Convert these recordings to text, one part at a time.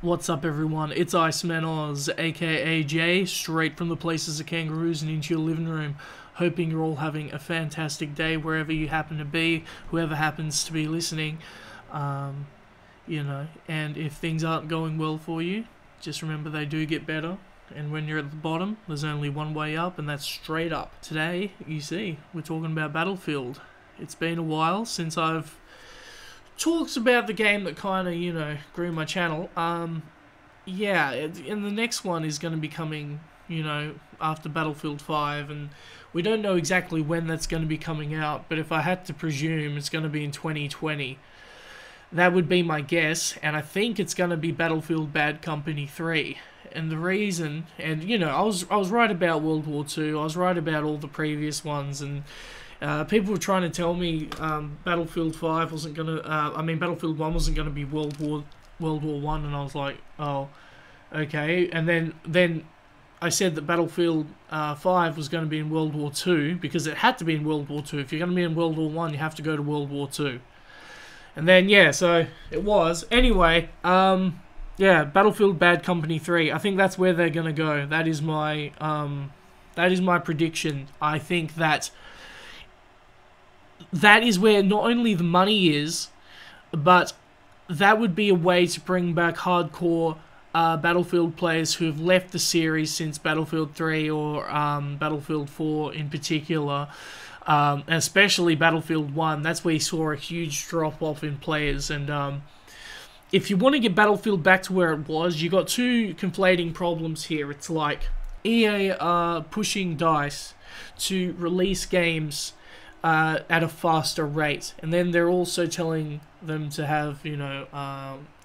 What's up, everyone? It's IceManAuz, aka Jay, straight from the places of kangaroos and into your living room. Hoping you're all having a fantastic day wherever you happen to be, whoever happens to be listening. And if things aren't going well for you, just remember they do get better. And when you're at the bottom, there's only one way up, and that's straight up. Today, you see, we're talking about Battlefield. It's been a while since I've talked about the game that kind of, grew my channel. And the next one is going to be coming, after Battlefield 5, and we don't know exactly when that's going to be coming out, but if I had to presume, it's going to be in 2020. That would be my guess, and I think it's going to be Battlefield Bad Company 3. And the reason, I was right about World War II, I was right about all the previous ones, and people were trying to tell me Battlefield 5 wasn't gonna. Battlefield 1 wasn't gonna be World War 1, and I was like, oh, okay. And then I said that Battlefield 5 was going to be in World War 2 because it had to be in World War 2. If you're going to be in World War 1, you have to go to World War 2. And then so it was. Anyway, Battlefield Bad Company 3. I think that's where they're gonna go. That is my prediction. I think that is where not only the money is, but that would be a way to bring back hardcore Battlefield players who have left the series since Battlefield 3 or Battlefield 4 in particular, especially Battlefield 1. That's where you saw a huge drop-off in players. And if you want to get Battlefield back to where it was, you got two conflating problems here. It's like EA are pushing DICE to release games at a faster rate, and then they're also telling them to have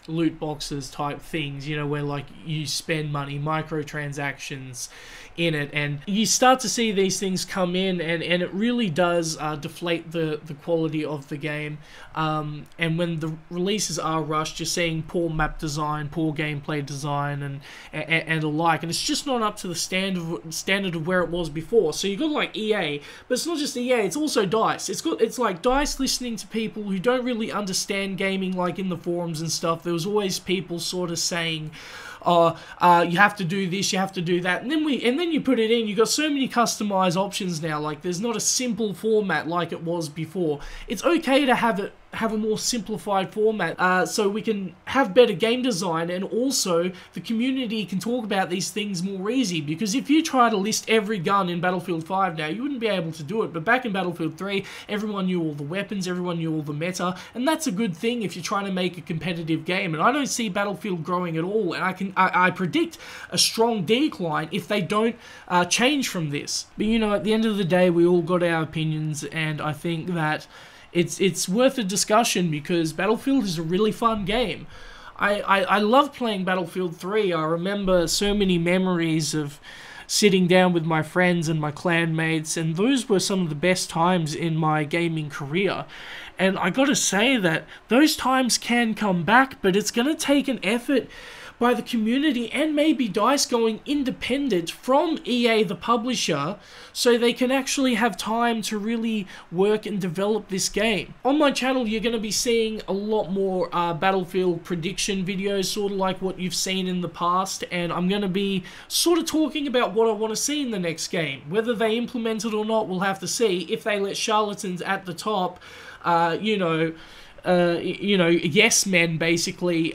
loot boxes type things, where like you spend money, microtransactions in it, and you start to see these things come in, and it really does deflate the quality of the game. And when the releases are rushed, you're seeing poor map design, poor gameplay design, and alike, and it's just not up to the standard of where it was before. So you got like EA, but it's not just EA, it's also DICE. It's like DICE listening to people who don't really understand gaming, like in the forums and stuff. There was always people sort of saying, you have to do this, you have to do that, and then you put it in. You got so many customized options now. Like, there's not a simple format like it was before. It's okay to have a more simplified format, so we can have better game design, and also the community can talk about these things more easy. Because if you try to list every gun in Battlefield 5 now, you wouldn't be able to do it. But back in Battlefield 3, everyone knew all the weapons, everyone knew all the meta, and that's a good thing if you're trying to make a competitive game. And I don't see Battlefield growing at all, and I predict a strong decline if they don't change from this. But at the end of the day, we all got our opinions, and I think that it's worth a discussion because Battlefield is a really fun game. I love playing Battlefield 3. I remember so many memories of sitting down with my friends and my clanmates, and those were some of the best times in my gaming career. And I gotta say that those times can come back, but it's gonna take an effort by the community and maybe DICE going independent from EA, the publisher, so they can actually have time to really work and develop this game. On my channel, you're going to be seeing a lot more Battlefield prediction videos, sort of like what you've seen in the past, and I'm going to be sort of talking about what I want to see in the next game. Whether they implement it or not, we'll have to see. If they let charlatans at the top, yes men basically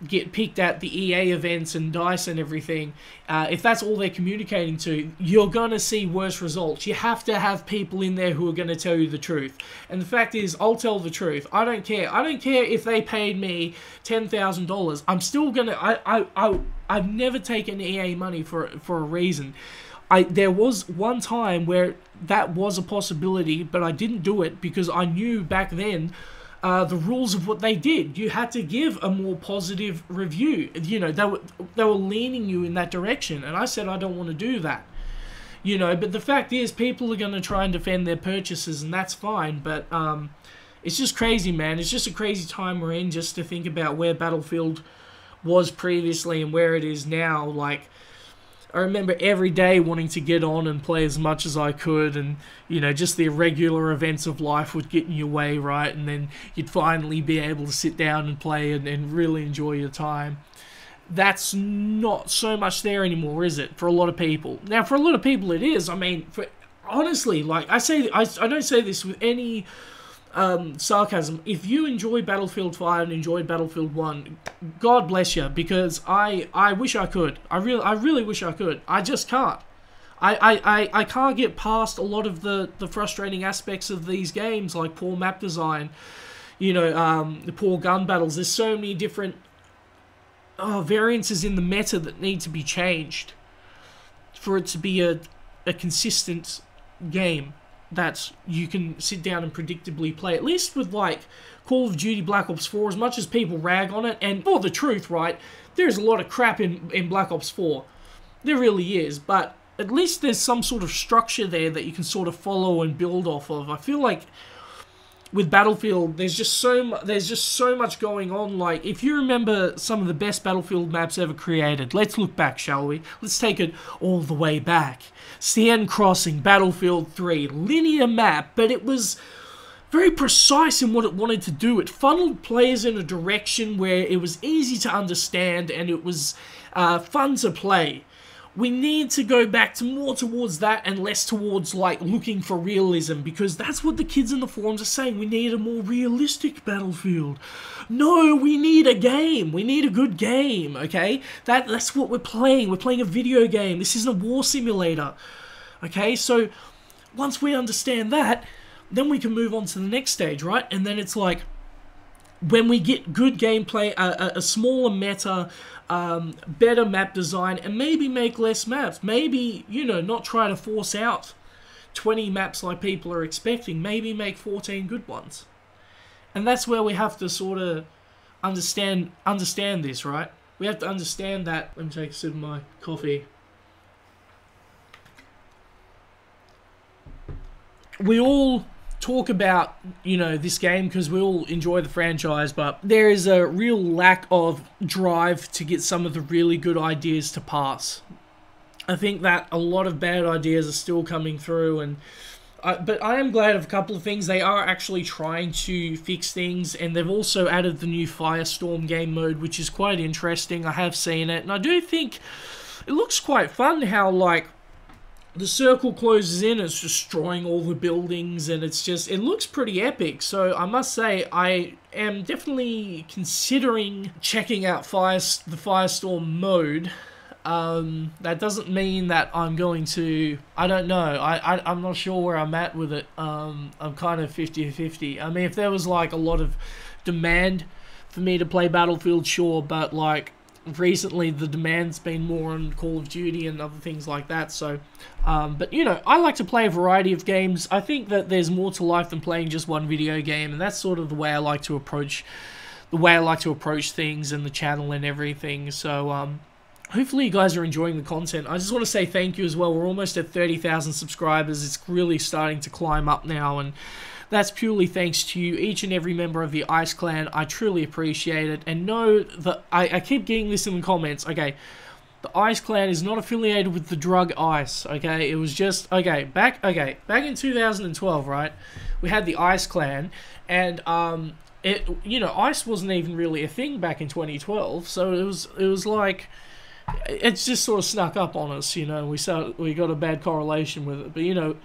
get picked at the EA events and DICE and everything, if that's all they're communicating to, you're gonna see worse results. You have to have people in there who are gonna tell you the truth. And the fact is, I'll tell the truth. I don't care. I don't care if they paid me $10,000. I'm still gonna. I've never taken EA money for a reason. There was one time where that was a possibility, but I didn't do it because I knew back then the rules of what they did. You had to give a more positive review. They were leaning you in that direction, and I said I don't want to do that. But the fact is, people are going to try and defend their purchases, and that's fine. But it's just crazy, man. It's just a crazy time we're in, just to think about where Battlefield was previously and where it is now. Like, I remember every day wanting to get on and play as much as I could, and, you know, just the irregular events of life would get in your way, right? And then you'd finally be able to sit down and play and really enjoy your time. that's not so much there anymore, is it? For a lot of people. Now, for a lot of people, it is. I mean, honestly, like I don't say this with any sarcasm. If you enjoy Battlefield 5 and enjoyed Battlefield 1, God bless you, because I wish I could. I really wish I could. I just can't. I can't get past a lot of the frustrating aspects of these games, like poor map design, you know, the poor gun battles. There's so many different variances in the meta that need to be changed for it to be a consistent game that you can sit down and predictably play. At least with, like, Call of Duty Black Ops 4, as much as people rag on it, and for the truth, right, there's a lot of crap in Black Ops 4. There really is, but at least there's some sort of structure there that you can sort of follow and build off of. I feel like with Battlefield, there's just so much going on. Like, if you remember some of the best Battlefield maps ever created, let's look back, shall we? Let's take it all the way back. CN Crossing, Battlefield 3, linear map, but it was very precise in what it wanted to do. It funneled players in a direction where it was easy to understand and it was fun to play. We need to go back to more towards that and less towards, like, looking for realism, because that's what the kids in the forums are saying. We need a more realistic Battlefield. No, we need a game. We need a good game, okay? That's what we're playing. We're playing a video game. This isn't a war simulator, okay? So once we understand that, then we can move on to the next stage, right? And then it's like, when we get good gameplay, a smaller meta, better map design, and maybe make less maps. Maybe, you know, not try to force out 20 maps like people are expecting. Maybe make 14 good ones. And that's where we have to sort of understand this, right? We have to understand that. Let me take a sip of my coffee. We all talk about, you know, this game because we all enjoy the franchise, but there is a real lack of drive to get some of the really good ideas to pass. I think that a lot of bad ideas are still coming through, and but I am glad of a couple of things. They are actually trying to fix things, and they've also added the new Firestorm game mode, which is quite interesting. I have seen it, and I do think it looks quite fun how, like, the circle closes in, it's destroying all the buildings, and it looks pretty epic. So I must say, I am definitely considering checking out the Firestorm mode. That doesn't mean that I'm going to, I don't know, I'm not sure where I'm at with it. I'm kind of 50-50. I mean, if there was, like, a lot of demand for me to play Battlefield, sure, but, like, recently the demand's been more on Call of Duty and other things like that. So but, you know, I like to play a variety of games. I think that there's more to life than playing just one video game, and that's sort of the way I like to approach things and the channel and everything. So hopefully you guys are enjoying the content. I just want to say thank you as well. We're almost at 30,000 subscribers. It's really starting to climb up now, and that's purely thanks to you, each and every member of the Ice Clan. I truly appreciate it. And know that I keep getting this in the comments. Okay, the Ice Clan is not affiliated with the drug Ice. Okay, it was just back in 2012, right? We had the Ice Clan, and you know, Ice wasn't even really a thing back in 2012. So it was like, it's just sort of snuck up on us. You know, we got a bad correlation with it. But, you know,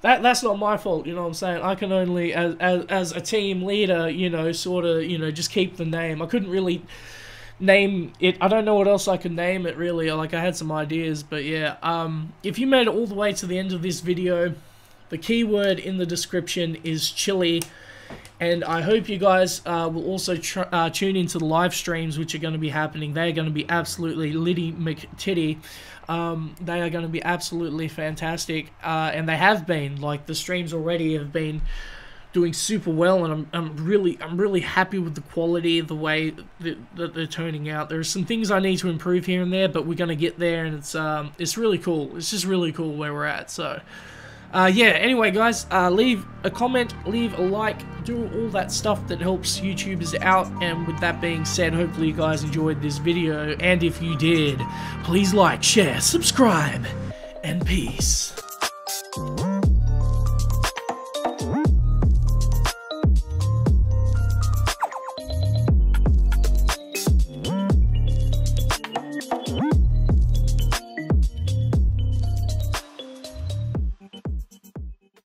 that's not my fault, you know what I'm saying? I can only, as a team leader, you know, sort of, you know, just keep the name. I couldn't really name it. I don't know what else I could name it, really. Like, I had some ideas, but yeah. If you made it all the way to the end of this video, the keyword in the description is chili. And I hope you guys will also tune into the live streams, which are going to be happening. They're going to be absolutely Liddy McTitty. They are going to be absolutely fantastic, and they have been. Like, the streams already have been doing super well, and I'm really happy with the quality, the way that they're turning out. There's some things I need to improve here and there, but we're going to get there, and it's really cool. It's just really cool where we're at. So yeah, anyway guys, leave a comment, leave a like, do all that stuff that helps YouTubers out. And with that being said, hopefully you guys enjoyed this video, and if you did, please like, share, subscribe, and peace.